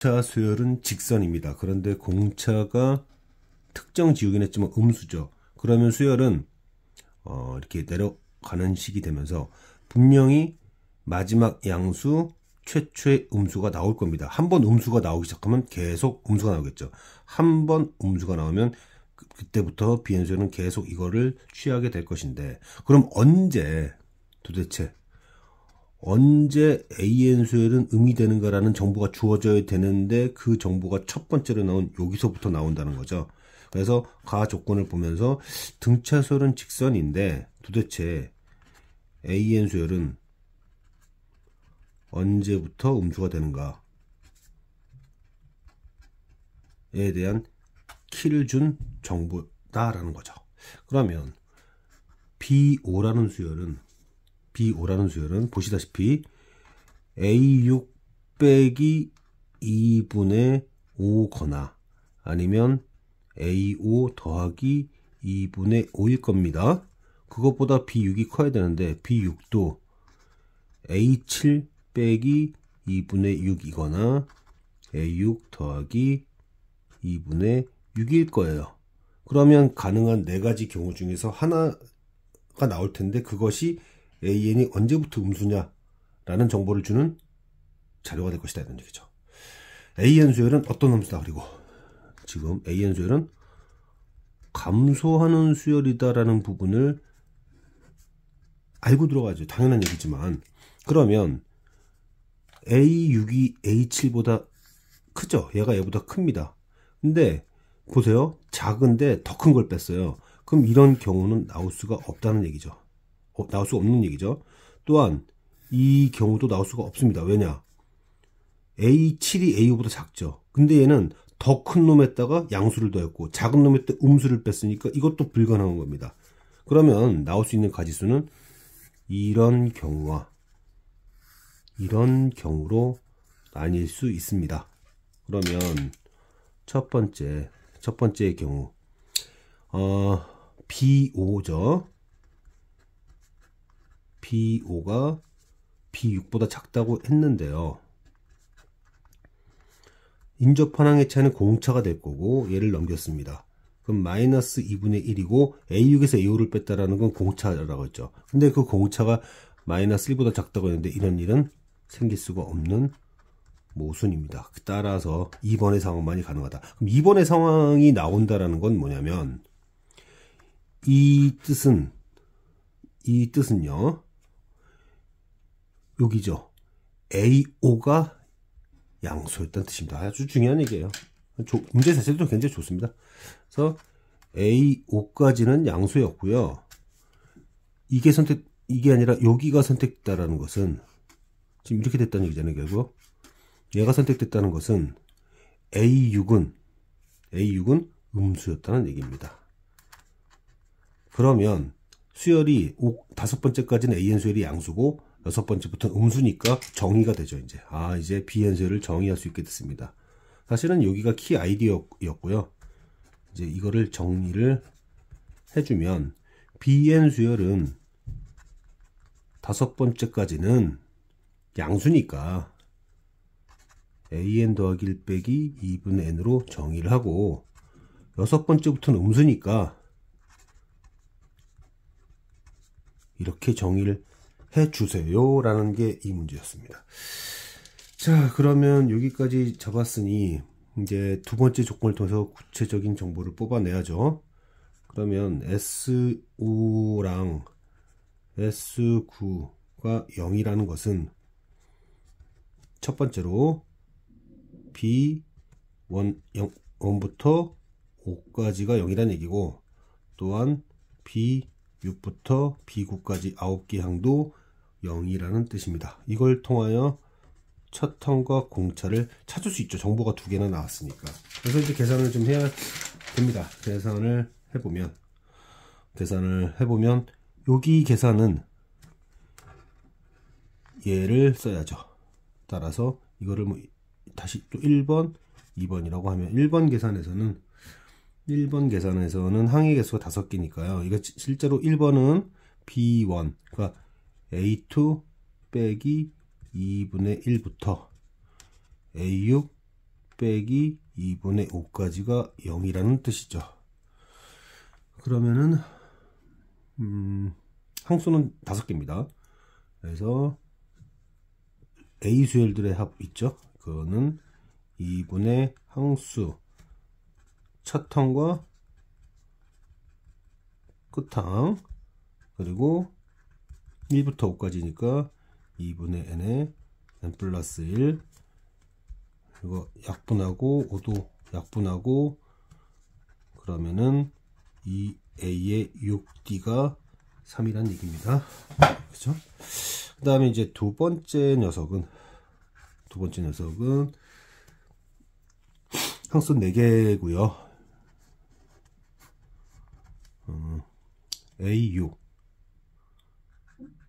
공차 수열은 직선입니다. 그런데 공차가 특정 지우긴 했지만 음수죠. 그러면 수열은 이렇게 내려가는 식이 되면서 분명히 마지막 양수 최초의 음수가 나올 겁니다. 한 번 음수가 나오기 시작하면 계속 음수가 나오겠죠. 한 번 음수가 나오면 그때부터 비엔수열은 계속 이거를 취하게 될 것인데, 그럼 도대체 언제 AN수열은 음이 되는가라는 정보가 주어져야 되는데, 그 정보가 첫 번째로 나온 여기서부터 나온다는 거죠. 그래서 가 조건을 보면서 등차수열은 직선인데 도대체 AN수열은 언제부터 음수가 되는가에 대한 키를 준 정보다라는 거죠. 그러면 B5라는 수열은 보시다시피 A6 빼기 2분의 5거나 아니면 A5 더하기 2분의 5일 겁니다. 그것보다 B6이 커야 되는데 B6도 A7 빼기 2분의 6이거나 A6 더하기 2분의 6일 거예요. 그러면 가능한 4가지 경우 중에서 하나가 나올 텐데, 그것이 AN이 언제부터 음수냐라는 정보를 주는 자료가 될 것이다 이런 얘기죠. AN 수열은 어떤 음수다. 그리고 지금 AN 수열은 감소하는 수열이다라는 부분을 알고 들어가죠. 당연한 얘기지만, 그러면 A6이 A7보다 크죠. 얘가 얘보다 큽니다. 근데 보세요. 작은데 더 큰 걸 뺐어요. 그럼 이런 경우는 나올 수가 없다는 얘기죠. 나올 수가 없는 얘기죠. 또한 이 경우도 나올 수가 없습니다. 왜냐? A7이 A5보다 작죠. 근데 얘는 더 큰 놈에다가 양수를 더했고 작은 놈에다 음수를 뺐으니까 이것도 불가능한 겁니다. 그러면 나올 수 있는 가지수는 이런 경우와 이런 경우로 나뉠 수 있습니다. 그러면 첫 번째의 경우 B5죠. B5가 B6보다 작다고 했는데요. 인접한항의 차이는 공차가 될 거고 얘를 넘겼습니다. 그럼 마이너스 2분의 1이고 A6에서 A5를 뺐다라는 건 공차라고 했죠. 근데 그 공차가 마이너스 1보다 작다고 했는데 이런 일은 생길 수가 없는 모순입니다. 따라서 2번의 상황만이 가능하다. 그럼 2번의 상황이 나온다라는 건 뭐냐면 이 뜻은요. 여기죠. A5가 양수였다는 뜻입니다. 아주 중요한 얘기예요. 문제 자체도 굉장히 좋습니다. 그래서 A5까지는 양수였고요. 이게 아니라 여기가 선택됐다라는 것은 지금 이렇게 됐다는 얘기잖아요. 결국 얘가 선택됐다는 것은 A6은 음수였다는 얘기입니다. 그러면 수열이 5번째까지는 AN 수열이 양수고 6번째부터는 음수니까 정의가 되죠. 이제 BN 수열을 정의할 수 있게 됐습니다. 사실은 여기가 키 아이디어였고요. 이제 이거를 정리를 해주면 BN 수열은 5번째까지는 양수니까 AN 더하기 1 빼기 2분의 N으로 정의를 하고 6번째부터는 음수니까 이렇게 정의를 해주세요 라는 게 이 문제였습니다. 자, 그러면 여기까지 잡았으니 이제 두 번째 조건을 통해서 구체적인 정보를 뽑아내야죠. 그러면 S5랑 S9가 0이라는 것은 첫 번째로 B1부터 5까지가 0이라는 얘기고, 또한 B6부터 B9까지 9개 항도 0이라는 뜻입니다. 이걸 통하여 첫 텀과 공차를 찾을 수 있죠. 정보가 2개나 나왔으니까. 그래서 이제 계산을 좀 해야 됩니다. 계산을 해보면 여기 계산은 얘를 써야죠. 따라서 이거를 다시 또 1번, 2번이라고 하면 1번 계산에서는 항의 개수가 5개니까요. 이거 실제로 1번은 B1, 그러니까 A2 빼기 2분의 1부터 A6 빼기 2분의 5까지가 0이라는 뜻이죠. 그러면은 항수는 5개입니다. 그래서 A 수열들의 합 있죠. 그거는 2분의 항수 첫항과 끝항, 그리고 1부터 5까지니까 2분의 n에 n 플러스 1, 이거 약분하고 5도 약분하고 그러면은 2a의 6d가 3이란 얘기입니다. 그죠? 그 다음에 이제 두 번째 녀석은 항수 4개고요.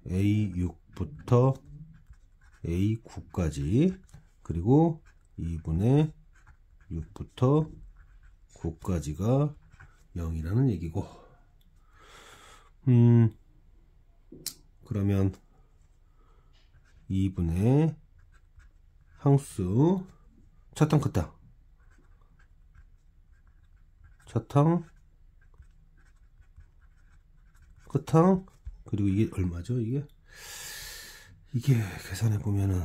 A6부터 A9까지, 그리고 2분의 6부터 9까지가 0이라는 얘기고, 그러면 2분의 항수 첫항 끝항, 끝항, 그리고 이게 얼마죠? 이게 계산해 보면은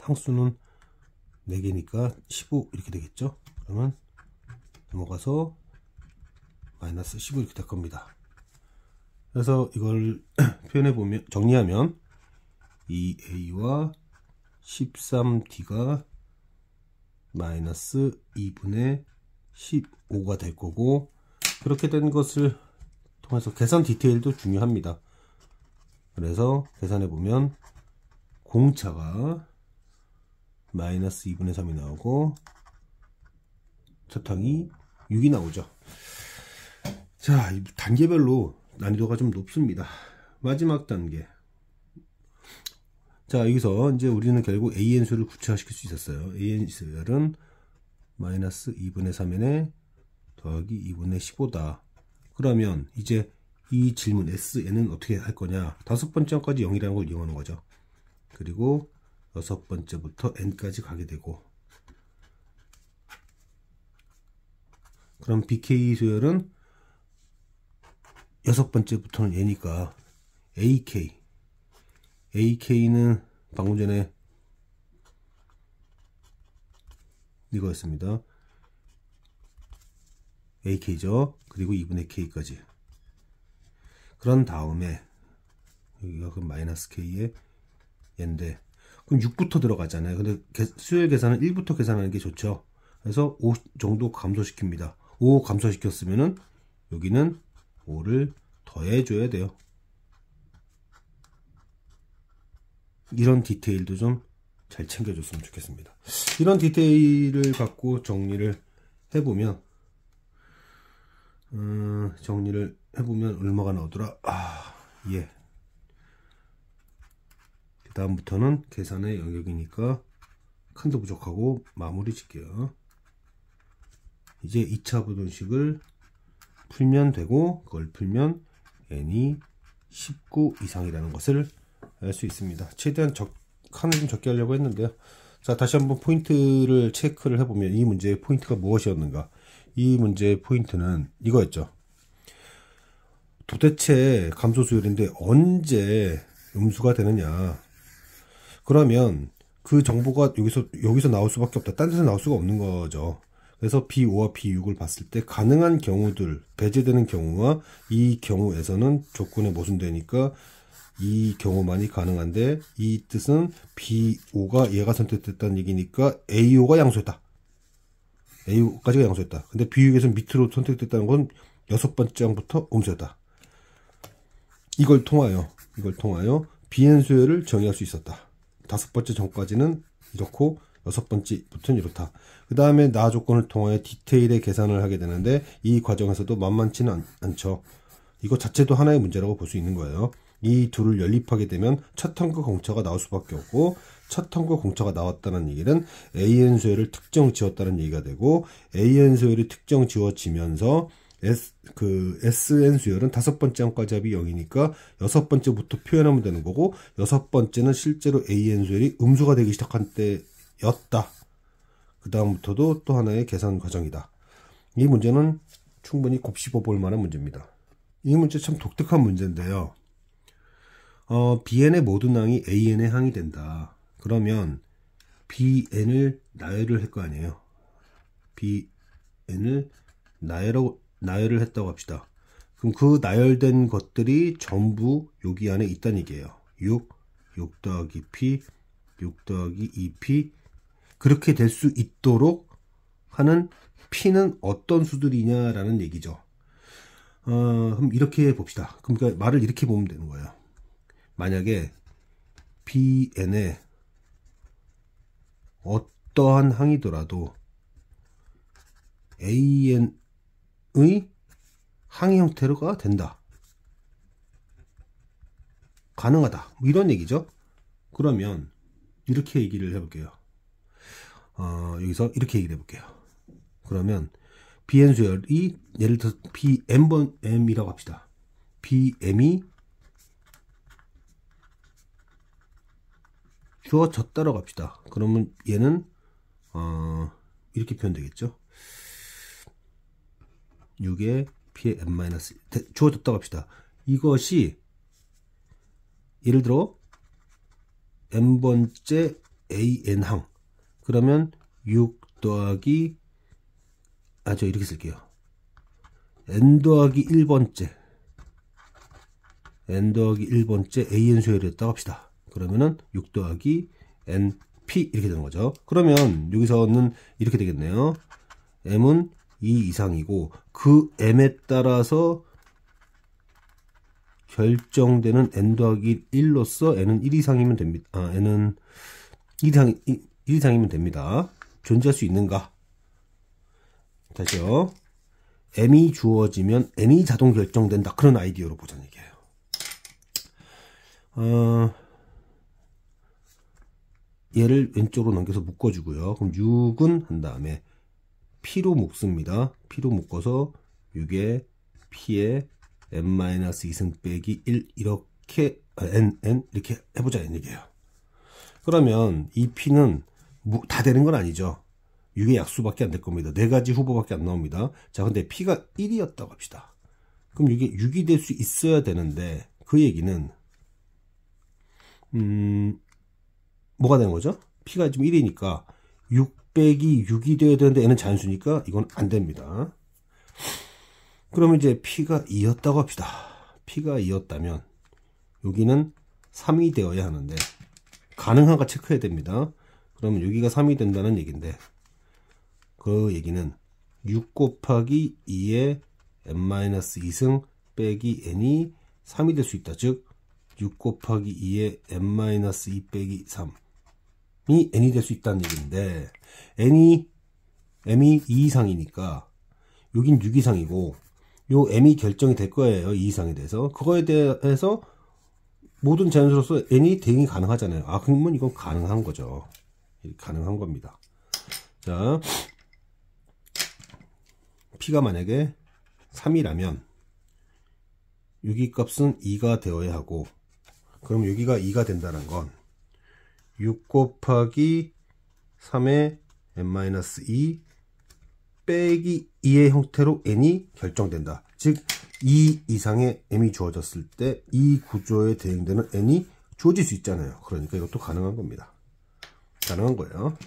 항수는 4개니까 15 이렇게 되겠죠? 그러면 넘어가서 마이너스 15 이렇게 될 겁니다. 그래서 이걸 표현해 보면, 정리하면 2a와 13d가 마이너스 2분의 15가 될 거고, 그렇게 된 것을 통해서 계산 디테일도 중요합니다. 그래서 계산해 보면 공차가 마이너스 2분의 3이 나오고 첫항이 6이 나오죠. 자, 단계별로 난이도가 좀 높습니다. 마지막 단계. 자, 여기서 이제 우리는 결국 AN 수를 구체화시킬 수 있었어요. AN 수열은 마이너스 2분의 3n에 더하기 2분의 15다. 그러면 이제 이 질문 SN은 어떻게 할 거냐? 5번째까지 0이라는 걸 이용하는 거죠. 그리고 6번째부터 n까지 가게 되고, 그럼 BK 수열은 6번째부터는 얘니까 AK는 방금 전에 이거였습니다. AK죠. 그리고 2분의 K까지. 그런 다음에 여기가 그 마이너스 K의 얘인데, 그럼 6부터 들어가잖아요. 근데 수열 계산은 1부터 계산하는 게 좋죠. 그래서 5 정도 감소시킵니다. 5 감소시켰으면은 여기는 5를 더해줘야 돼요. 이런 디테일도 좀 잘 챙겨줬으면 좋겠습니다. 이런 디테일을 갖고 정리를 해보면 얼마가 나오더라? 예. 그 다음부터는 계산의 영역이니까 칸도 부족하고 마무리 짓게요. 이제 2차 부등식을 풀면 되고, 그걸 풀면 n이 19 이상이라는 것을 알 수 있습니다. 최대한 칸을 좀 적게 하려고 했는데요. 자, 다시 한번 포인트를 체크를 해보면 이 문제의 포인트가 무엇이었는가? 이 문제의 포인트는 이거였죠. 도대체 감소수열인데 언제 음수가 되느냐? 그러면 그 정보가 여기서 나올 수밖에 없다. 딴 데서 나올 수가 없는 거죠. 그래서 B5와 B6을 봤을 때 가능한 경우들, 배제되는 경우와 이 경우에서는 조건에 모순되니까 이 경우만이 가능한데, 이 뜻은 B5가 얘가 선택됐다는 얘기니까 A5가 양수였다. A5까지가 양수였다. 근데 B6에서 밑으로 선택됐다는 건 6번째 항부터 음수였다. 이걸 통하여 BN 수열을 정의할 수 있었다. 5번째 전까지는 이렇고 6번째부터는 이렇다. 그 다음에 나 조건을 통하여 디테일의 계산을 하게 되는데, 이 과정에서도 만만치는 않죠. 이거 자체도 하나의 문제라고 볼 수 있는 거예요. 이 둘을 연립하게 되면 첫 항과 공차가 나올 수밖에 없고, 첫 항과 공차가 나왔다는 얘기는 AN 수열을 특정 지었다는 얘기가 되고, AN 수열이 특정 지어지면서 SN 수열은 다섯 번째 항과잡이 0이니까 여섯 번째부터 표현하면 되는 거고, 여섯 번째는 실제로 AN 수열이 음수가 되기 시작한 때였다. 그 다음부터도 또 하나의 계산 과정이다. 이 문제는 충분히 곱씹어 볼 만한 문제입니다. 이 문제 참 독특한 문제인데요. BN의 모든 항이 AN의 항이 된다. 그러면 BN을 나열을 할 거 아니에요. BN을 나열을 했다고 합시다. 그럼 그 나열된 것들이 전부 여기 안에 있다는 얘기예요. 6 더하기 P, 6 더하기 2P. 그렇게 될 수 있도록 하는 P는 어떤 수들이냐라는 얘기죠. 그럼 이렇게 봅시다. 그러니까 말을 이렇게 보면 되는 거예요. 만약에 BN에 어떠한 항이더라도 AN의 항의 형태로가 된다. 가능하다. 이런 얘기죠. 그러면 이렇게 얘기를 해볼게요. 여기서 이렇게 얘기를 해볼게요. 그러면 BN 수열이 예를 들어서 BM이라고 합시다. BM이 주어졌다라고 합시다. 그러면 얘는 이렇게 표현되겠죠. 6에 P의 M- 주어졌다고 합시다. 이것이 예를 들어 N번째 AN항. 그러면 6 더하기 저 이렇게 쓸게요. N 더하기 1번째 AN 수열이었다고 합시다. 그러면은 6 더하기 NP 이렇게 되는 거죠. 그러면 여기서는 이렇게 되겠네요. M은 2 이상이고 그 M에 따라서 결정되는 N 더하기 1로서 N은 1 이상이면 됩니다. N은 1 이상이면 됩니다. 존재할 수 있는가? 다시요. M이 주어지면 N이 자동 결정된다. 그런 아이디어로 보자는 얘기예요. 얘를 왼쪽으로 넘겨서 묶어주고요. 그럼 6은 한 다음에 P로 묶습니다. P로 묶어서 6에 P에 n-2승 빼기 1 이렇게 n 이렇게 해보자는 얘기예요. 그러면 이 P는 다 되는 건 아니죠. 6의 약수밖에 안 될 겁니다. 4가지 후보밖에 안 나옵니다. 자, 근데 P가 1이었다고 합시다. 그럼 이게 6이 될 수 있어야 되는데 그 얘기는 뭐가 되는 거죠? P가 지금 1이니까 6 빼기 6이 되어야 되는데 N은 잔수니까 이건 안 됩니다. 그러면 이제 P가 2였다고 합시다. P가 2였다면 여기는 3이 되어야 하는데 가능한가 체크해야 됩니다. 그러면 여기가 3이 된다는 얘기인데 그 얘기는 6 곱하기 2의 n-2승 빼기 n이 3이 될 수 있다. 즉 6 곱하기 2의 n-2 빼기 3이 n이 될 수 있다는 얘기인데 m이 2 이상이니까 여긴 6 이상이고 요 m이 결정이 될 거예요. 2 이상에 대해서. 그거에 대해서 모든 자연수로서 n이 대응이 가능하잖아요. 그러면 이건 가능한 거죠. 가능한 겁니다. 자, P가 만약에 3이라면 여기 값은 2가 되어야 하고 그럼 여기가 2가 된다는 건 6 곱하기 3의 n-2 빼기 2의 형태로 n이 결정된다. 즉 2 이상의 m이 주어졌을 때 이 구조에 대응되는 n이 주어질 수 있잖아요. 그러니까 이것도 가능한 겁니다. 가능한 거예요.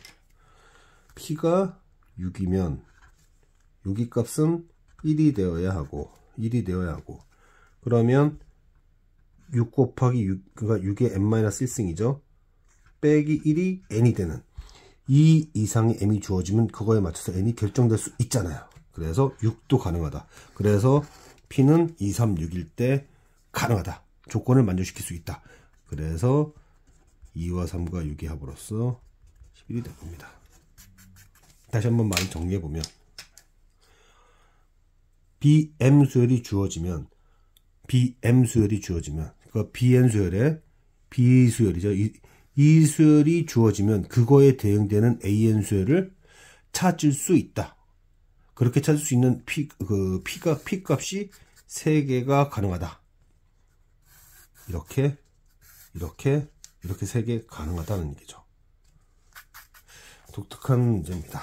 P가 6이면 여기 값은 1이 되어야 하고 그러면 6 곱하기 6, 그러니까 6의 n-1승이죠. 빼기 1이 n이 되는 2 이상의 m이 주어지면 그거에 맞춰서 n이 결정될 수 있잖아요. 그래서 6도 가능하다. 그래서 P는 2, 3, 6일 때 가능하다. 조건을 만족시킬 수 있다. 그래서 2와 3과 6의 합으로서 11이 될 겁니다. 다시 한번 말을 정리해보면 BM 수열이 주어지면 그 BN 수열에 B 수열이죠. 이 수열이 주어지면 그거에 대응되는 AN 수열을 찾을 수 있다. 그렇게 찾을 수 있는 P 값이 3개가 가능하다. 이렇게 3개 가능하다는 얘기죠. 독특한 문제입니다.